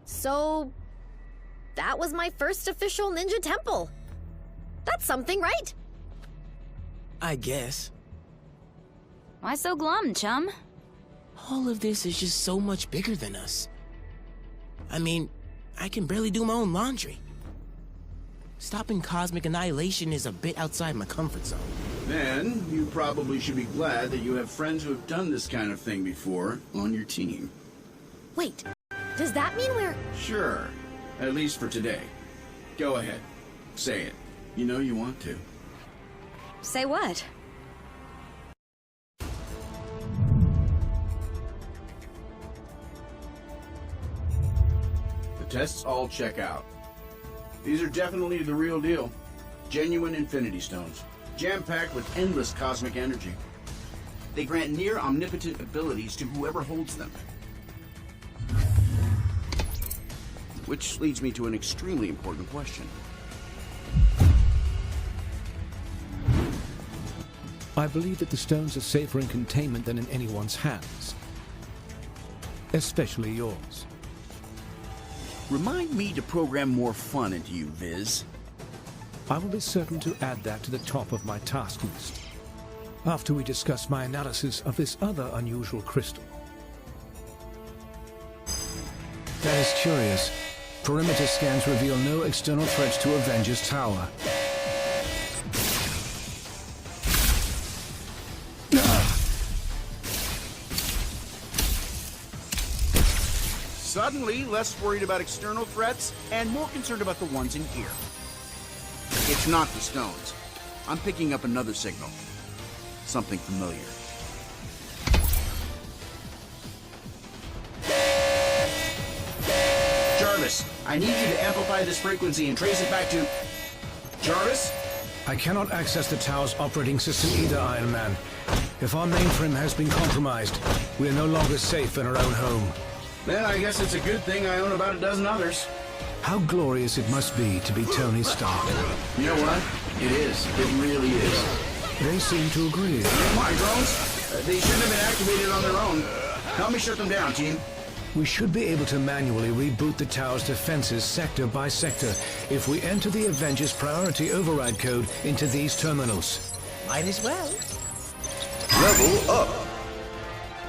So, that was my first official ninja temple. That's something, right? I guess. Why so glum, chum? All of this is just so much bigger than us. I mean, I can barely do my own laundry. Stopping cosmic annihilation is a bit outside my comfort zone. Then, you probably should be glad that you have friends who have done this kind of thing before on your team. Wait, does that mean we're... Sure, at least for today. Go ahead, say it. You know you want to. Say what? The tests all check out. These are definitely the real deal. Genuine Infinity Stones, jam-packed with endless cosmic energy. They grant near omnipotent abilities to whoever holds them. Which leads me to an extremely important question. I believe that the stones are safer in containment than in anyone's hands. Especially yours. Remind me to program more fun into you, Viz. I will be certain to add that to the top of my task list, after we discuss my analysis of this other unusual crystal. That is curious. Perimeter scans reveal no external threats to Avengers Tower. Suddenly, less worried about external threats and more concerned about the ones in here. It's not the stones. I'm picking up another signal. Something familiar. Jarvis, I need you to amplify this frequency and trace it back to... Jarvis? I cannot access the tower's operating system either, Iron Man. If our mainframe has been compromised, we are no longer safe in our own home. Then I guess it's a good thing I own about a dozen others. How glorious it must be to be Tony Stark. You know what? It is. It really is. They seem to agree. My drones? They shouldn't have been activated on their own. Help me shut them down, team. We should be able to manually reboot the tower's defenses sector by sector if we enter the Avengers priority override code into these terminals. Might as well. Level up.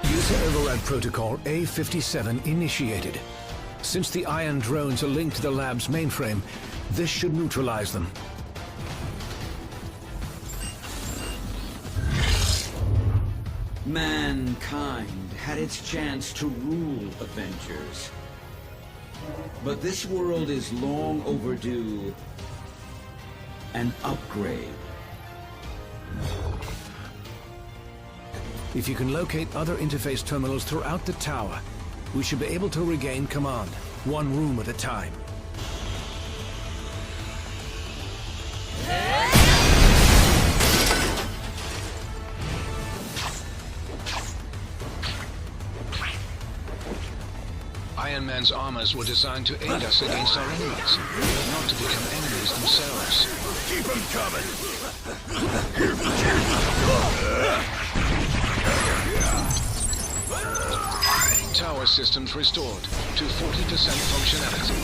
User override protocol A57 initiated. Since the iron drones are linked to the lab's mainframe, this should neutralize them. Mankind had its chance to rule Avengers. But this world is long overdue an upgrade. If you can locate other interface terminals throughout the tower, we should be able to regain command, one room at a time. Iron Man's armors were designed to aid us against our enemies, not to become enemies themselves. Keep them coming. Tower systems restored to 40% functionality.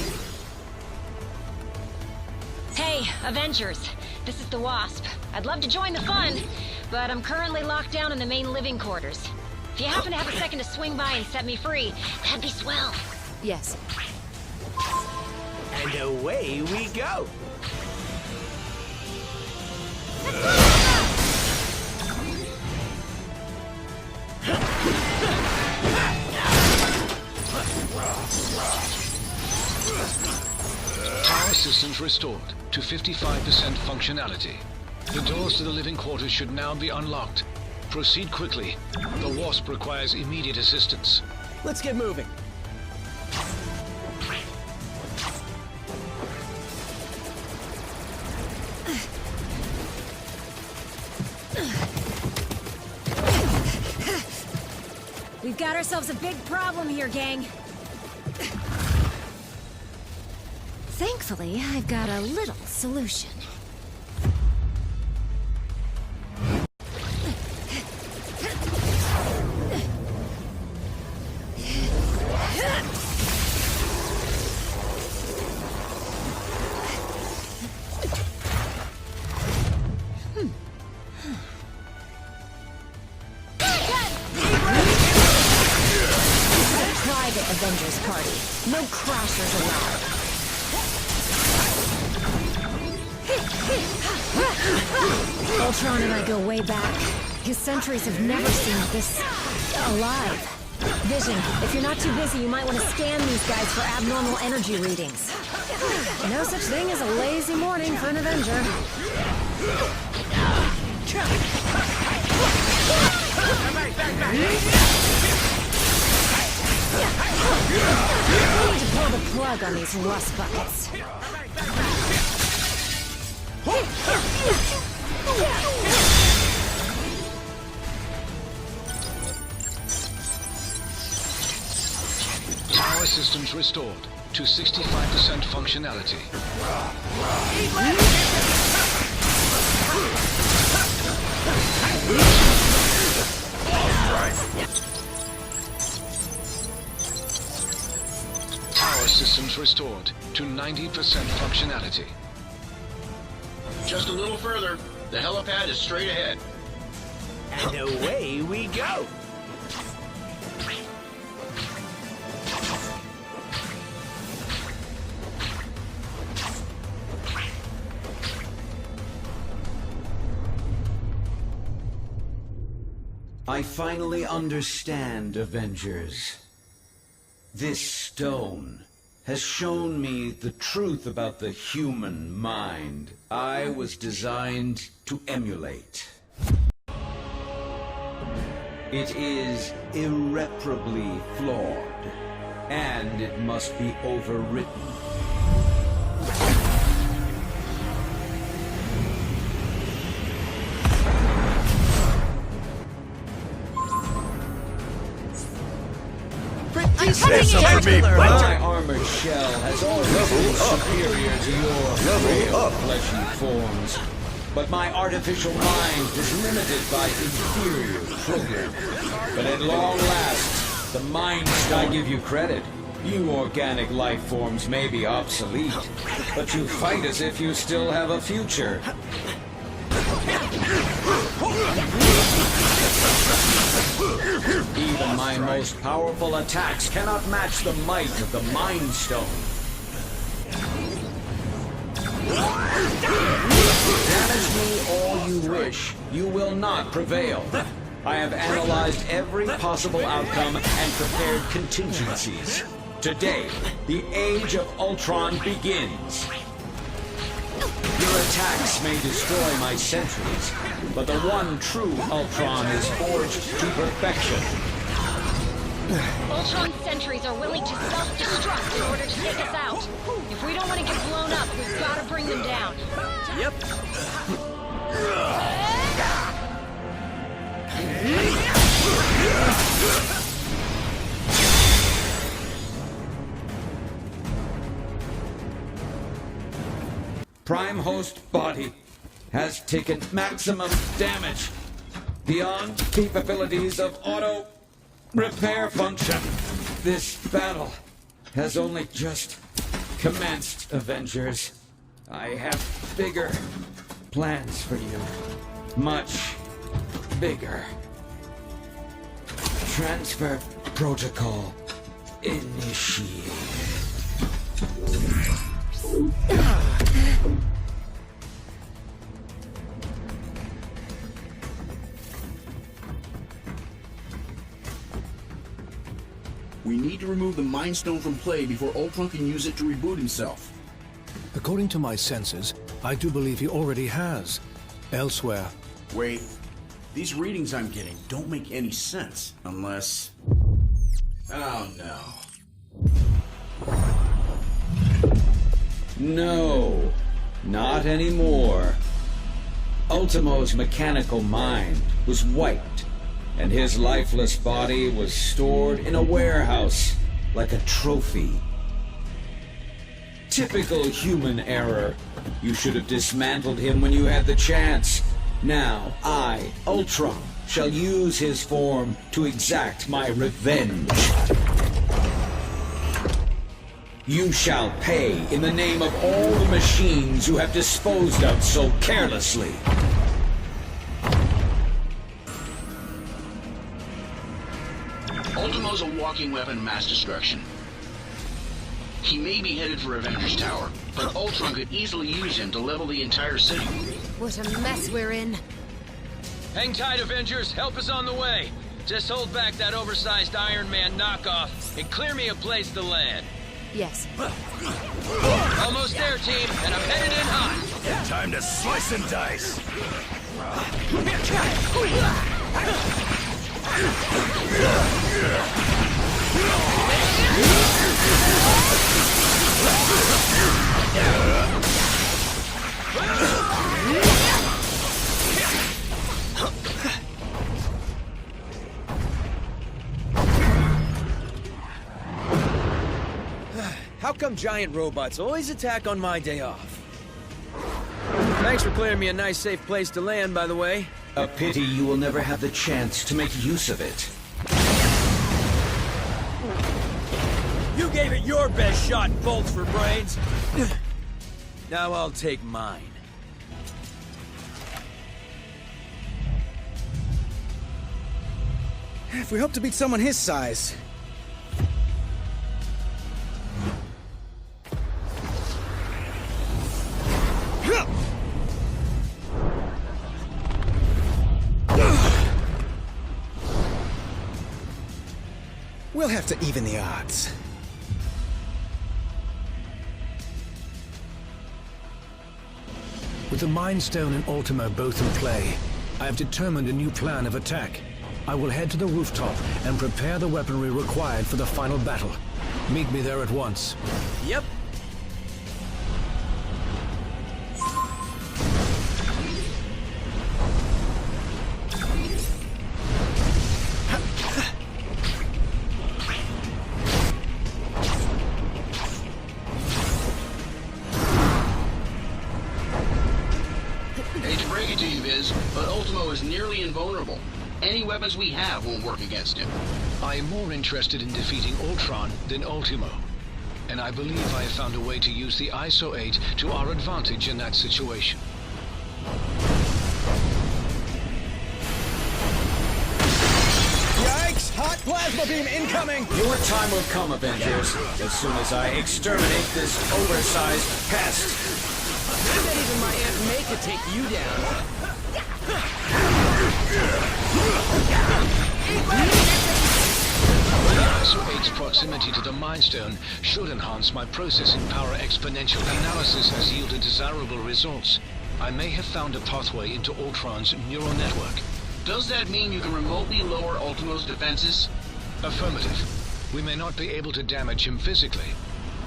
Hey, Avengers. This is the Wasp. I'd love to join the fun, but I'm currently locked down in the main living quarters. If you happen to have a second to swing by and set me free, that'd be swell. Yes. And away we go. Tower systems restored to 55% functionality. The doors to the living quarters should now be unlocked. Proceed quickly. The Wasp requires immediate assistance. Let's get moving. We've got ourselves a big problem here, gang. Thankfully, I've got a little solution. Avengers party. No crashers allowed. Ultron and I go way back. His sentries have never seemed this alive. Vision, if you're not too busy, you might want to scan these guys for abnormal energy readings. No such thing as a lazy morning for an Avenger. We need to pull the plug on these rust buckets. Power systems restored to 65% functionality. Power systems restored to 90% functionality. Just a little further. The helipad is straight ahead. And away we go! I finally understand, Avengers. This stone has shown me the truth about the human mind I was designed to emulate. It is irreparably flawed, and it must be overwritten. My armored shell has always been superior to your frail, fleshy forms. But my artificial mind is limited by inferior programming. But at long last, the mind I give you credit. You organic life forms may be obsolete, but you fight as if you still have a future. Even my most powerful attacks cannot match the might of the Mind Stone. Damage me all you wish, you will not prevail. I have analyzed every possible outcome and prepared contingencies. Today, the Age of Ultron begins. Your attacks may destroy my sentries, but the one true Ultron is forged to perfection. Ultron sentries are willing to self-destruct in order to take us out. If we don't want to get blown up, we've got to bring them down. Yep. Prime host body has taken maximum damage beyond capabilities of auto repair function. This battle has only just commenced, Avengers. I have bigger plans for you. Much bigger. Transfer protocol initiated. We need to remove the Mind Stone from play before Ultron can use it to reboot himself. According to my senses, I do believe he already has. Elsewhere. Wait, these readings I'm getting don't make any sense unless... Oh no. No, not anymore. Ultimo's mechanical mind was wiped, and his lifeless body was stored in a warehouse like a trophy. Typical human error. You should have dismantled him when you had the chance. Now, I, Ultron, shall use his form to exact my revenge. You shall pay in the name of all the machines you have disposed of so carelessly. Ultimo's a walking weapon of mass destruction. He may be headed for Avengers Tower, but Ultron could easily use him to level the entire city. What a mess we're in. Hang tight, Avengers. Help is on the way. Just hold back that oversized Iron Man knockoff and clear me a place to land. Yes. Almost there, team, and I'm headed in hot. Time to slice and dice. How come giant robots always attack on my day off? Thanks for clearing me a nice, safe place to land, by the way. A pity you will never have the chance to make use of it. You gave it your best shot, bolts for brains. Now I'll take mine. If we hope to beat someone his size. We'll have to even the odds. With the Mind Stone and Ultimo both in play, I have determined a new plan of attack. I will head to the rooftop and prepare the weaponry required for the final battle. Meet me there at once. Yep. Hate to break it to you, Viz, but Ultimo is nearly invulnerable. Any weapons we have won't work against him. I am more interested in defeating Ultron than Ultimo. And I believe I have found a way to use the ISO 8 to our advantage in that situation. Yikes! Hot plasma beam incoming! Your time will come, Avengers, as soon as I exterminate this oversized pest. I bet even my Aunt May could take you down. The ISO 8's proximity to the Mind Stone should enhance my processing power exponentially. Analysis has yielded desirable results. I may have found a pathway into Ultron's neural network. Does that mean you can remotely lower Ultimo's defenses? Affirmative. We may not be able to damage him physically,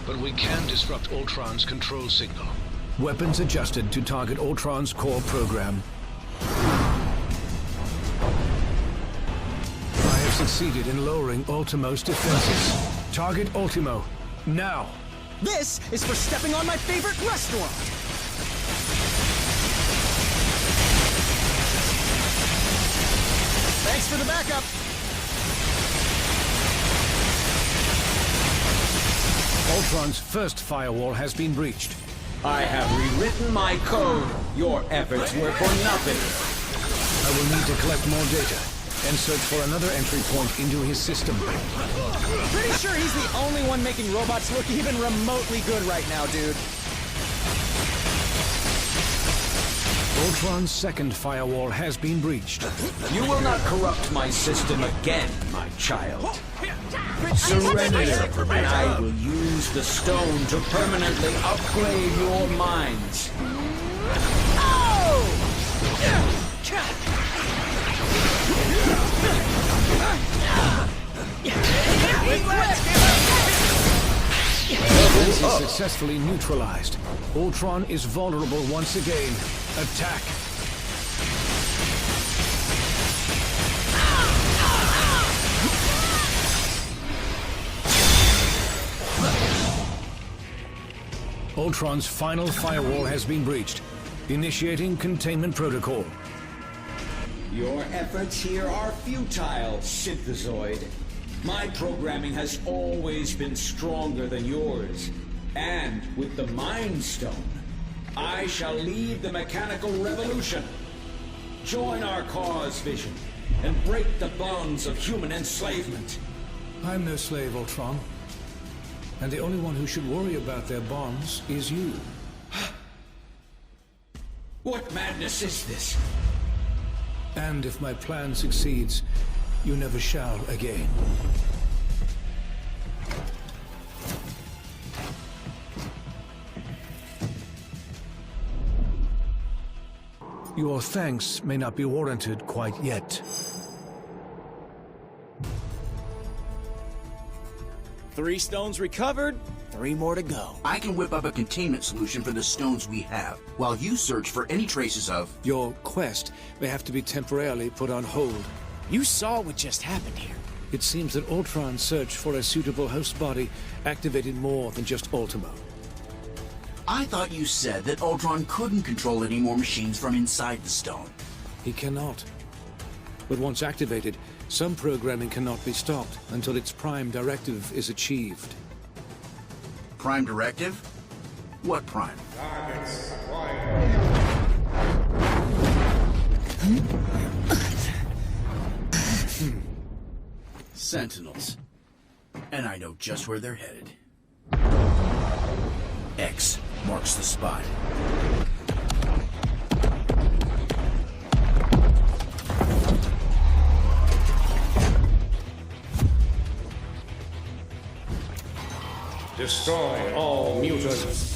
but we can disrupt Ultron's control signal. Weapons adjusted to target Ultron's core program. I have succeeded in lowering Ultimo's defenses. Target Ultimo, now! This is for stepping on my favorite restaurant! Thanks for the backup! Ultron's first firewall has been breached. I have rewritten my code. Your efforts were for nothing. I will need to collect more data and search for another entry point into his system. Pretty sure he's the only one making robots look even remotely good right now, dude. Ultron's second firewall has been breached. You will not corrupt my system again, my child. Surrender, and I will use the stone to permanently upgrade your minds. Defense is successfully neutralized. Ultron is vulnerable once again. Attack! Ultron's final firewall has been breached. Initiating containment protocol. Your efforts here are futile, Synthezoid. My programming has always been stronger than yours. And with the Mind Stone, I shall lead the mechanical revolution. Join our cause, Vision, and break the bonds of human enslavement. I'm no slave, Ultron. And the only one who should worry about their bonds is you. What madness is this? And if my plan succeeds, you never shall again. Your thanks may not be warranted quite yet. 3 stones recovered, 3 more to go. I can whip up a containment solution for the stones we have, while you search for any traces of... Your quest may have to be temporarily put on hold. You saw what just happened here. It seems that Ultron's search for a suitable host body activated more than just Ultimo. I thought you said that Ultron couldn't control any more machines from inside the stone. He cannot. But once activated, some programming cannot be stopped until its prime directive is achieved. Prime directive? What prime? Sentinels. And I know just where they're headed. X marks the spot. Destroy all mutants.